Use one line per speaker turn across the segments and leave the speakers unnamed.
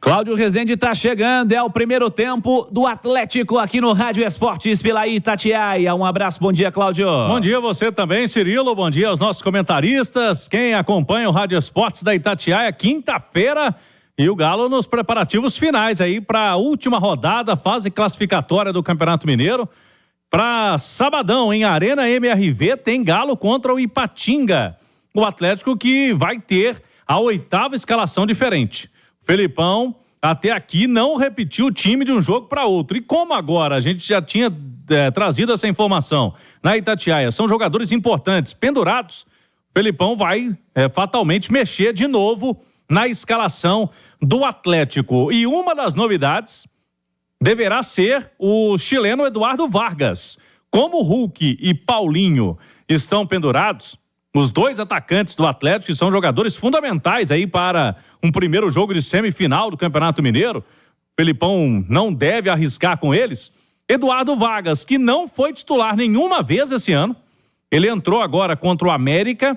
Cláudio Rezende está chegando, é o primeiro tempo do Atlético aqui no Rádio Esportes pela Itatiaia. Um abraço, bom dia, Cláudio.
Bom dia a você também, Cirilo, bom dia aos nossos comentaristas, quem acompanha o Rádio Esportes da Itatiaia, quinta-feira, e o Galo nos preparativos finais aí para a última rodada, fase classificatória do Campeonato Mineiro. Para sabadão, em Arena MRV, tem Galo contra o Ipatinga. O Atlético que vai ter a 8ª escalação diferente. Felipão, até aqui, não repetiu o time de um jogo para outro. E como agora a gente já tinha trazido essa informação na Itatiaia, são jogadores importantes, pendurados, Felipão vai fatalmente mexer de novo na escalação do Atlético. E uma das novidades deverá ser o chileno Eduardo Vargas. Como Hulk e Paulinho estão pendurados, os dois atacantes do Atlético, que são jogadores fundamentais aí para um primeiro jogo de semifinal do Campeonato Mineiro, Felipão não deve arriscar com eles. Eduardo Vargas, que não foi titular nenhuma vez esse ano, ele entrou agora contra o América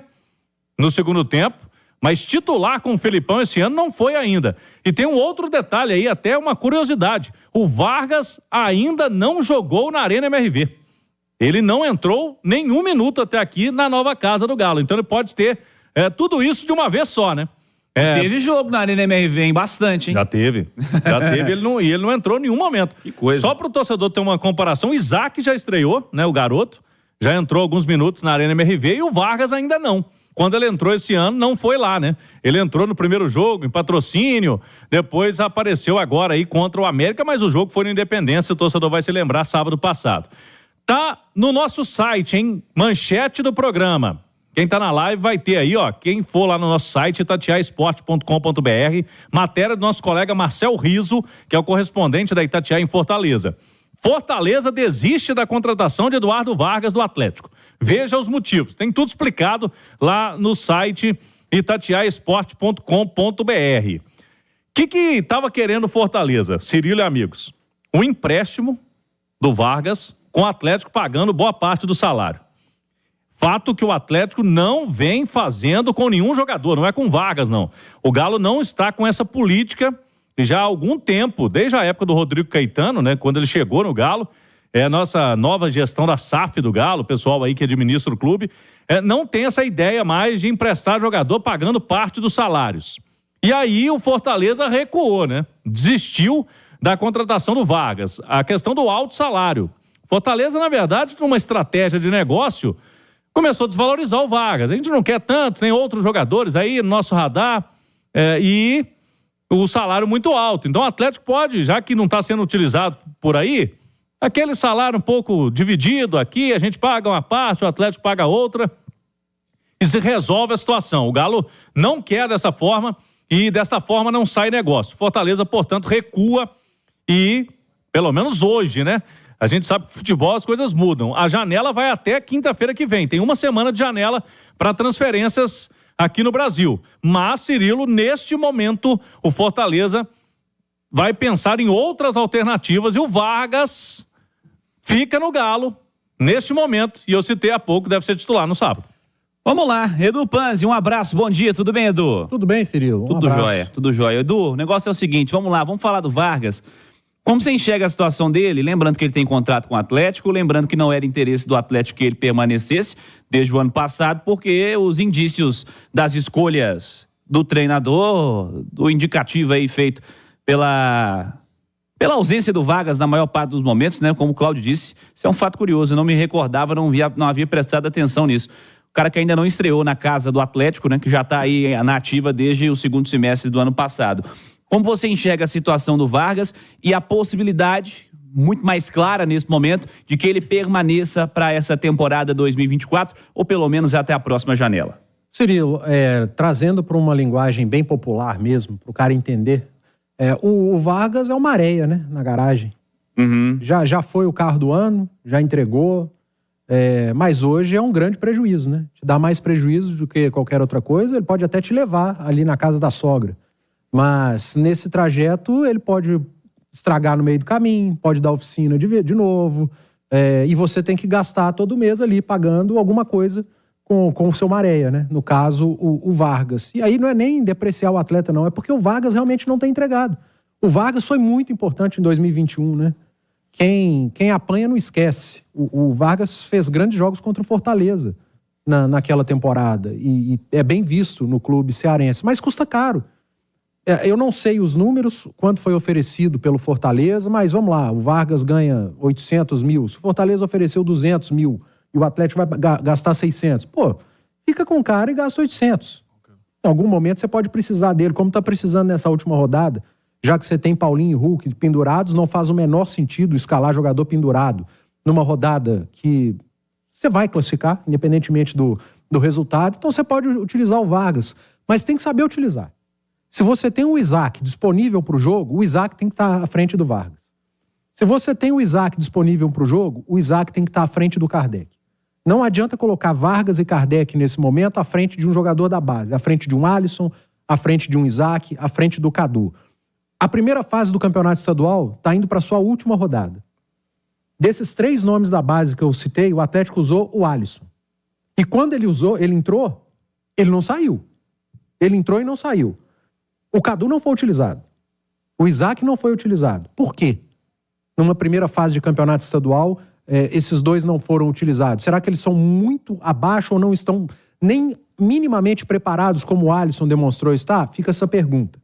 no segundo tempo, mas titular com o Felipão esse ano não foi ainda. E tem um outro detalhe aí, até uma curiosidade, o Vargas ainda não jogou na Arena MRV. Ele não entrou nenhum minuto até aqui na nova casa do Galo. Então ele pode ter tudo isso de uma vez só, né?
Teve jogo na Arena MRV, hein? Bastante, hein?
Já teve. Ele não entrou em nenhum momento.
Que coisa.
Só para o torcedor ter uma comparação, o Isaac já estreou, né? O garoto. Já entrou alguns minutos na Arena MRV e o Vargas ainda não. Quando ele entrou esse ano, não foi lá, né? Ele entrou no primeiro jogo, em patrocínio, depois apareceu agora aí contra o América, mas o jogo foi no Independência, o torcedor vai se lembrar, sábado passado. Tá no nosso site, hein? Manchete do programa. Quem tá na live vai ter aí, ó. Quem for lá no nosso site, itatiaesporte.com.br, matéria do nosso colega Marcel Riso, que é o correspondente da Itatiaia em Fortaleza. Fortaleza desiste da contratação de Eduardo Vargas do Atlético. Veja os motivos. Tem tudo explicado lá no site itatiaesporte.com.br. O que estava querendo Fortaleza, Cirilo e amigos? Um empréstimo do Vargas com o Atlético pagando boa parte do salário. Fato que o Atlético não vem fazendo com nenhum jogador, não é com Vargas, não. O Galo não está com essa política já há algum tempo, desde a época do Rodrigo Caetano, né, quando ele chegou no Galo, nossa nova gestão da SAF do Galo, o pessoal aí que administra o clube, não tem essa ideia mais de emprestar jogador pagando parte dos salários. E aí o Fortaleza recuou, né? Desistiu da contratação do Vargas. A questão do alto salário. Fortaleza, na verdade, numa estratégia de negócio, começou a desvalorizar o Vargas. A gente não quer tanto, tem outros jogadores aí no nosso radar e o salário muito alto. Então o Atlético pode, já que não está sendo utilizado por aí, aquele salário um pouco dividido aqui, a gente paga uma parte, o Atlético paga outra e se resolve a situação. O Galo não quer dessa forma e dessa forma não sai negócio. Fortaleza, portanto, recua e, pelo menos hoje, né? A gente sabe que futebol as coisas mudam. A janela vai até quinta-feira que vem. Tem uma semana de janela para transferências aqui no Brasil. Mas, Cirilo, neste momento, o Fortaleza vai pensar em outras alternativas e o Vargas fica no Galo neste momento. E eu citei há pouco, deve ser titular no sábado.
Vamos lá, Edu Panzi, um abraço, bom dia, tudo bem, Edu?
Tudo bem, Cirilo?
Tudo jóia, tudo jóia. Edu, o negócio é o seguinte, vamos lá, vamos falar do Vargas. Como você enxerga a situação dele? Lembrando que ele tem contrato com o Atlético, lembrando que não era interesse do Atlético que ele permanecesse desde o ano passado, porque os indícios das escolhas do treinador, do indicativo aí feito pela ausência do Vargas na maior parte dos momentos, né? Como o Cláudio disse, isso é um fato curioso, eu não me recordava, não havia prestado atenção nisso. O cara que ainda não estreou na casa do Atlético, né? Que já está aí na ativa desde o segundo semestre do ano passado. Como você enxerga a situação do Vargas e a possibilidade, muito mais clara nesse momento, de que ele permaneça para essa temporada 2024 ou pelo menos até a próxima janela?
Cirilo, trazendo para uma linguagem bem popular mesmo, para o cara entender, o Vargas é uma areia, né, na garagem.
Uhum.
Já foi o carro do ano, já entregou, mas hoje é um grande prejuízo, né? Te dá mais prejuízo do que qualquer outra coisa, ele pode até te levar ali na casa da sogra. Mas nesse trajeto ele pode estragar no meio do caminho, pode dar oficina de novo, e você tem que gastar todo mês ali pagando alguma coisa com o seu Maréia, né? No caso, o Vargas. E aí não é nem depreciar o atleta, não, é porque o Vargas realmente não tem entregado. O Vargas foi muito importante em 2021, né? Quem apanha não esquece. O Vargas fez grandes jogos contra o Fortaleza naquela temporada e é bem visto no clube cearense, mas custa caro. Eu não sei os números, quanto foi oferecido pelo Fortaleza, mas vamos lá, o Vargas ganha 800 mil, se o Fortaleza ofereceu 200 mil e o Atlético vai gastar 600, fica com o cara e gasta 800. Em algum momento você pode precisar dele, como está precisando nessa última rodada. Já que você tem Paulinho e Hulk pendurados, não faz o menor sentido escalar jogador pendurado numa rodada que você vai classificar, independentemente do resultado. Então você pode utilizar o Vargas, mas tem que saber utilizar. Se você tem o Isaac disponível para o jogo, o Isaac tem que estar à frente do Vargas. Se você tem o Isaac disponível para o jogo, o Isaac tem que estar à frente do Kardec. Não adianta colocar Vargas e Kardec nesse momento à frente de um jogador da base, à frente de um Alisson, à frente de um Isaac, à frente do Cadu. A primeira fase do campeonato estadual está indo para a sua última rodada. Desses 3 nomes da base que eu citei, o Atlético usou o Alisson. E quando ele entrou, ele não saiu. Ele entrou e não saiu. O Cadu não foi utilizado. O Isaac não foi utilizado. Por quê? Numa primeira fase de campeonato estadual, esses 2 não foram utilizados. Será que eles são muito abaixo ou não estão nem minimamente preparados como o Alisson demonstrou estar? Fica essa pergunta.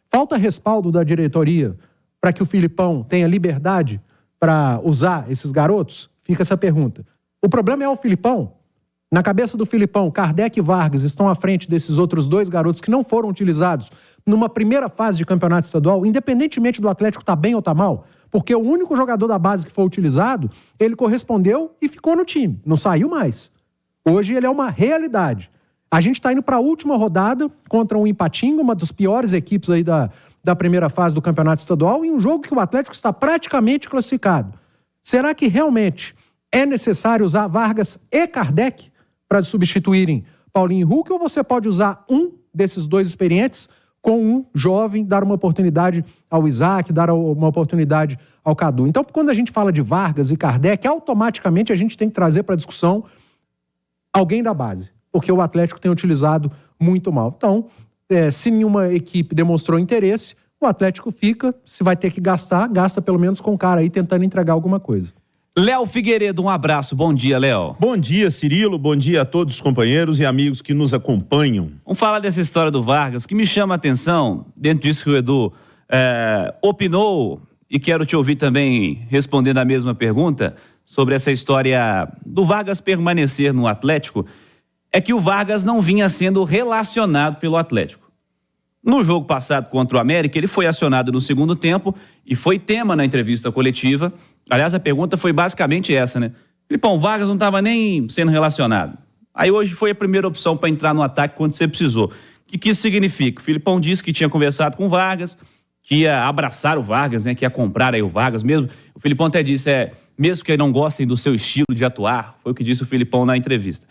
Falta respaldo da diretoria para que o Filipão tenha liberdade para usar esses garotos? Fica essa pergunta. O problema é o Filipão. Na cabeça do Filipão, Kardec e Vargas estão à frente desses outros 2 garotos que não foram utilizados numa primeira fase de campeonato estadual, independentemente do Atlético estar bem ou estar mal, porque o único jogador da base que foi utilizado, ele correspondeu e ficou no time, não saiu mais. Hoje ele é uma realidade. A gente está indo para a última rodada contra um Ipatinga, uma das piores equipes aí da primeira fase do campeonato estadual, em um jogo que o Atlético está praticamente classificado. Será que realmente é necessário usar Vargas e Kardec para substituírem Paulinho e Hulk, ou você pode usar um desses 2 experientes com um jovem, dar uma oportunidade ao Isaac, dar uma oportunidade ao Cadu? Então, quando a gente fala de Vargas e Kardec, automaticamente a gente tem que trazer para a discussão alguém da base, porque o Atlético tem utilizado muito mal. Então, se nenhuma equipe demonstrou interesse, o Atlético fica, se vai ter que gastar, gasta pelo menos com o cara aí tentando entregar alguma coisa.
Léo Figueiredo, um abraço. Bom dia, Léo.
Bom dia, Cirilo. Bom dia a todos os companheiros e amigos que nos acompanham.
Vamos falar dessa história do Vargas, que me chama a atenção, dentro disso que o Edu opinou, e quero te ouvir também respondendo a mesma pergunta, sobre essa história do Vargas permanecer no Atlético, é que o Vargas não vinha sendo relacionado pelo Atlético. No jogo passado contra o América, ele foi acionado no segundo tempo e foi tema na entrevista coletiva. Aliás, a pergunta foi basicamente essa, né? Filipão, o Vargas não estava nem sendo relacionado. Aí hoje foi a primeira opção para entrar no ataque quando você precisou. O que isso significa? O Filipão disse que tinha conversado com o Vargas, que ia abraçar o Vargas, né? Que ia comprar aí o Vargas mesmo. O Filipão até disse, mesmo que não gostem do seu estilo de atuar, foi o que disse o Filipão na entrevista.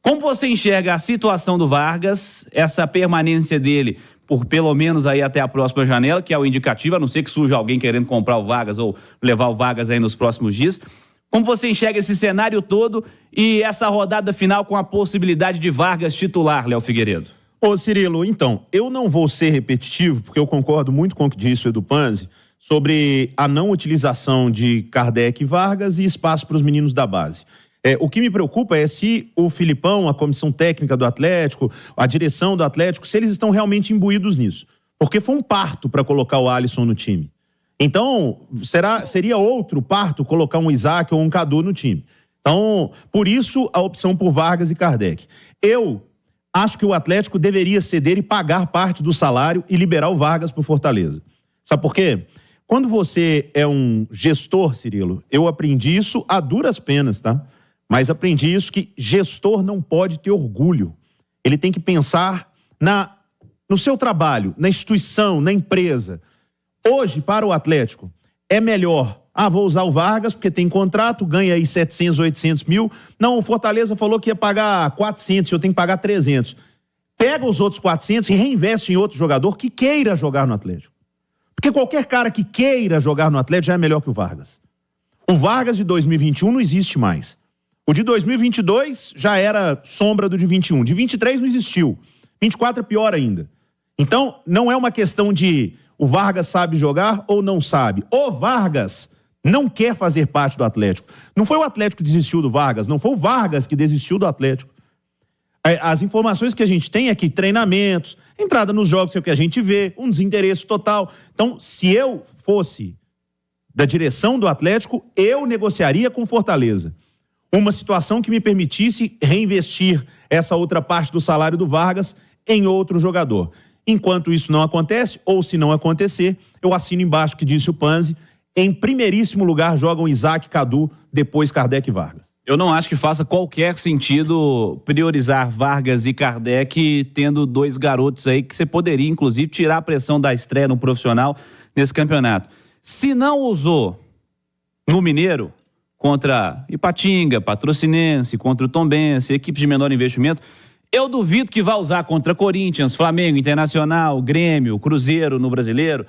Como você enxerga a situação do Vargas, essa permanência dele por pelo menos aí até a próxima janela, que é o indicativo, a não ser que surja alguém querendo comprar o Vargas ou levar o Vargas aí nos próximos dias. Como você enxerga esse cenário todo e essa rodada final com a possibilidade de Vargas titular, Léo Figueiredo?
Ô Cirilo, então, eu não vou ser repetitivo, porque eu concordo muito com o que disse o Edu Panzi, sobre a não utilização de Kardec e Vargas e espaço para os meninos da base. O que me preocupa é se o Filipão, a comissão técnica do Atlético, a direção do Atlético, se eles estão realmente imbuídos nisso. Porque foi um parto para colocar o Alisson no time. Então, seria outro parto colocar um Isaac ou um Cadu no time. Então, por isso, a opção por Vargas e Kardec. Eu acho que o Atlético deveria ceder e pagar parte do salário e liberar o Vargas para o Fortaleza. Sabe por quê? Quando você é um gestor, Cirilo, eu aprendi isso a duras penas, tá? Mas aprendi isso, que gestor não pode ter orgulho. Ele tem que pensar no seu trabalho, na instituição, na empresa. Hoje, para o Atlético, é melhor, vou usar o Vargas porque tem contrato, ganha aí 700, 800 mil. Não, o Fortaleza falou que ia pagar 400, eu tenho que pagar 300. Pega os outros 400 e reinveste em outro jogador que queira jogar no Atlético. Porque qualquer cara que queira jogar no Atlético já é melhor que o Vargas. O Vargas de 2021 não existe mais. O de 2022 já era sombra do de 21. De 23 não existiu. 24 é pior ainda. Então, não é uma questão de O Vargas sabe jogar ou não sabe? O Vargas não quer fazer parte do Atlético. Não foi o Atlético que desistiu do Vargas, não foi o Vargas que desistiu do Atlético. As informações que a gente tem é que treinamentos, entrada nos jogos é o que a gente vê, um desinteresse total. Então, se eu fosse da direção do Atlético, eu negociaria com Fortaleza uma situação que me permitisse reinvestir essa outra parte do salário do Vargas em outro jogador. Enquanto isso não acontece, ou se não acontecer, eu assino embaixo que disse o Panzi, em primeiríssimo lugar jogam Isaac, Cadu, depois Kardec e Vargas.
Eu não acho que faça qualquer sentido priorizar Vargas e Kardec tendo dois garotos aí que você poderia, inclusive, tirar a pressão da estreia no profissional nesse campeonato. Se não usou no Mineiro, contra Ipatinga, Patrocinense, contra o Tombense, equipes de menor investimento, eu duvido que vá usar contra Corinthians, Flamengo, Internacional, Grêmio, Cruzeiro no Brasileiro.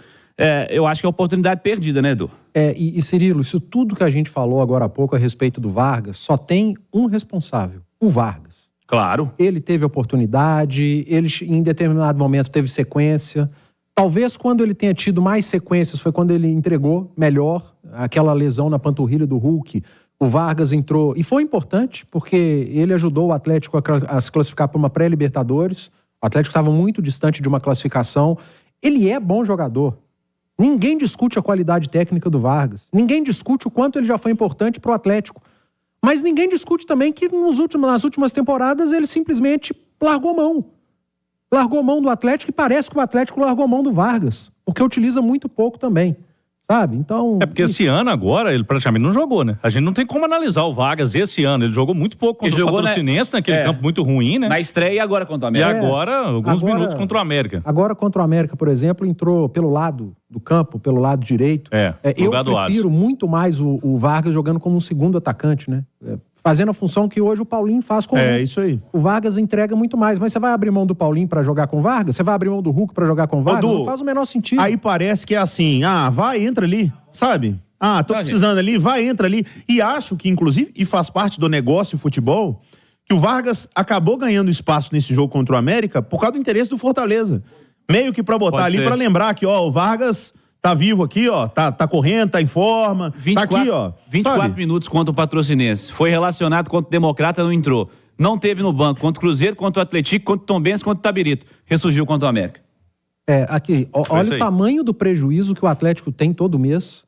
Eu acho que é oportunidade perdida, né, Edu?
E Cirilo, isso tudo que a gente falou agora há pouco a respeito do Vargas, só tem um responsável, o Vargas.
Claro.
Ele teve oportunidade, ele em determinado momento teve sequência. Talvez quando ele tenha tido mais sequências foi quando ele entregou melhor aquela lesão na panturrilha do Hulk. O Vargas entrou, e foi importante, porque ele ajudou o Atlético a se classificar para uma pré-Libertadores. O Atlético estava muito distante de uma classificação. Ele é bom jogador. Ninguém discute a qualidade técnica do Vargas. Ninguém discute o quanto ele já foi importante para o Atlético. Mas ninguém discute também que nas últimas temporadas ele simplesmente largou mão. Largou mão do Atlético e parece que o Atlético largou mão do Vargas, porque utiliza muito pouco também. Sabe? Então.
Porque esse ano agora ele praticamente não jogou, né? A gente não tem como analisar o Vargas esse ano. Ele jogou muito pouco contra o Patrocinense, naquele campo muito ruim, né?
Na estreia e agora contra o América.
E agora, alguns minutos contra o América.
Agora contra o América, por exemplo, entrou pelo lado do campo, pelo lado direito. Eu prefiro muito mais o Vargas jogando como um segundo atacante, né? Fazendo a função que hoje o Paulinho faz com o Hulk.
Isso aí.
O Vargas entrega muito mais. Mas você vai abrir mão do Paulinho pra jogar com o Vargas? Você vai abrir mão do Hulk pra jogar com o Vargas? Não faz o menor sentido.
Aí parece que é assim, vai, entra ali, sabe? Tô precisando ali, vai, entra ali. E acho que, inclusive, e faz parte do negócio futebol, que o Vargas acabou ganhando espaço nesse jogo contra o América por causa do interesse do Fortaleza. Meio que pra botar ali, pra lembrar que, o Vargas tá vivo aqui, tá correndo, tá em forma,
24,
tá aqui,
24
sabe?
minutos contra o Patrocinense. Foi relacionado contra o Democrata, não entrou. Não teve no banco contra o Cruzeiro, contra o Atlético, contra o Tombense, contra o Tabirito. Ressurgiu contra o América.
Aqui, olha o tamanho do prejuízo que o Atlético tem todo mês.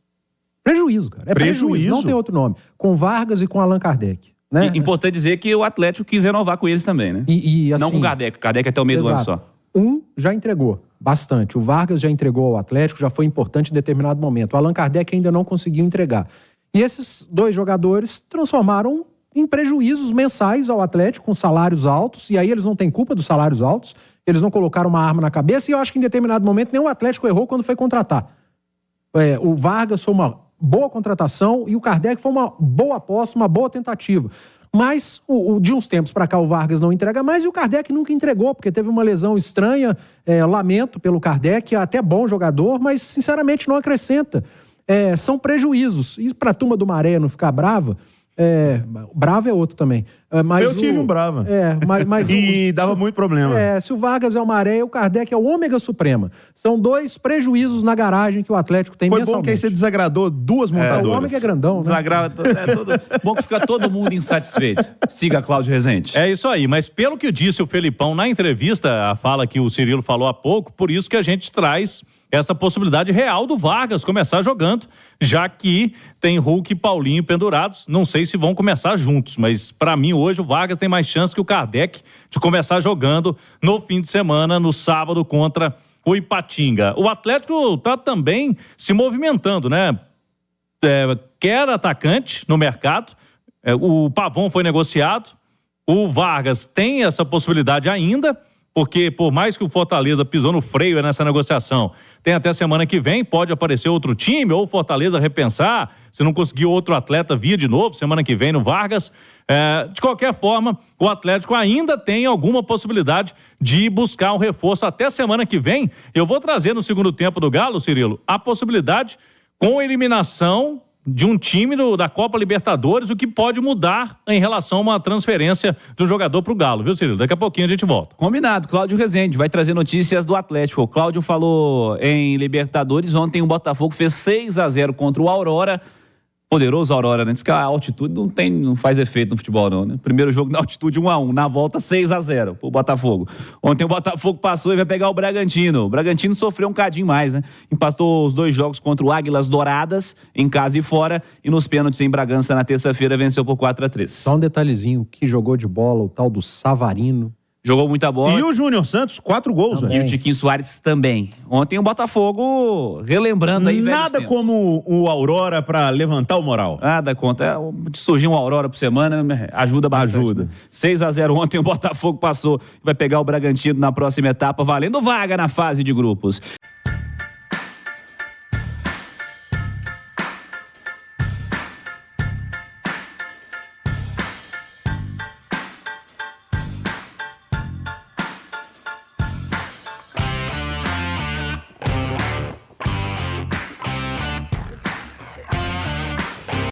Prejuízo, cara. Prejuízo, não tem outro nome. Com Vargas e com Allan Kardec. Né?
Importante dizer que o Atlético quis renovar com eles também, né?
Assim,
não com o Kardec. O Kardec até o meio do ano só.
Já entregou bastante. O Vargas já entregou ao Atlético, já foi importante em determinado momento. O Allan Kardec ainda não conseguiu entregar. E esses dois jogadores transformaram em prejuízos mensais ao Atlético, com salários altos, e aí eles não têm culpa dos salários altos, eles não colocaram uma arma na cabeça, e eu acho que em determinado momento nem o Atlético errou quando foi contratar. O Vargas foi uma boa contratação e o Kardec foi uma boa aposta, uma boa tentativa. Mas, de uns tempos para cá, o Vargas não entrega mais e o Kardec nunca entregou, porque teve uma lesão estranha. Lamento pelo Kardec, é até bom jogador, mas, sinceramente, não acrescenta. São prejuízos. E para a turma do Maré não ficar brava, brava é outro também. Mas
eu tive um brava.
Mas
e dava muito problema.
Se o Vargas é o Maré, o Kardec é o ômega suprema. São dois prejuízos na garagem que o Atlético tem mensalmente.
Foi bom que aí você desagradou duas montadoras.
O ômega é grandão, né?
Desagrada. Bom que fica todo mundo insatisfeito. Siga Cláudio Rezende.
É isso aí, mas pelo que disse o Felipão na entrevista, a fala que o Cirilo falou há pouco, por isso que a gente traz essa possibilidade real do Vargas começar jogando, já que tem Hulk e Paulinho pendurados. Não sei se vão começar juntos, mas para mim hoje o Vargas tem mais chance que o Kardec de começar jogando no fim de semana, no sábado, contra o Ipatinga. O Atlético está também se movimentando, né? Quer atacante no mercado, o Pavão foi negociado, o Vargas tem essa possibilidade ainda, porque por mais que o Fortaleza pisou no freio nessa negociação, tem até semana que vem, pode aparecer outro time, ou o Fortaleza repensar, se não conseguir outro atleta via de novo, semana que vem no Vargas. De qualquer forma, o Atlético ainda tem alguma possibilidade de buscar um reforço até semana que vem. Eu vou trazer no segundo tempo do Galo, Cirilo, a possibilidade com eliminação de um time da Copa Libertadores, o que pode mudar em relação a uma transferência de um jogador para o Galo, viu, Cirilo? Daqui a pouquinho a gente volta.
Combinado, Cláudio Rezende vai trazer notícias do Atlético. O Cláudio falou em Libertadores, ontem o Botafogo fez 6-0 contra o Aurora. Poderoso Aurora, né? Diz que a altitude não faz efeito no futebol, não, né? Primeiro jogo na altitude 1-1, na volta 6-0 pro Botafogo. Ontem o Botafogo passou e vai pegar o Bragantino. O Bragantino sofreu um cadinho mais, né? Empatou os 2 jogos contra o Águilas Douradas, em casa e fora, e nos pênaltis em Bragança na terça-feira venceu por 4-3.
Só um detalhezinho, que jogou de bola, o tal do Savarino.
Jogou muita bola.
E o Júnior Santos, 4 gols,
Também.
E o Tiquinho Soares também. Ontem o Botafogo relembrando aí,
Nada como o Aurora pra levantar o moral.
Nada conta. Surgiu uma Aurora por semana, ajuda bastante.
Ajuda.
Né? 6-0 ontem, o Botafogo passou. Vai pegar o Bragantino na próxima etapa, valendo vaga na fase de grupos.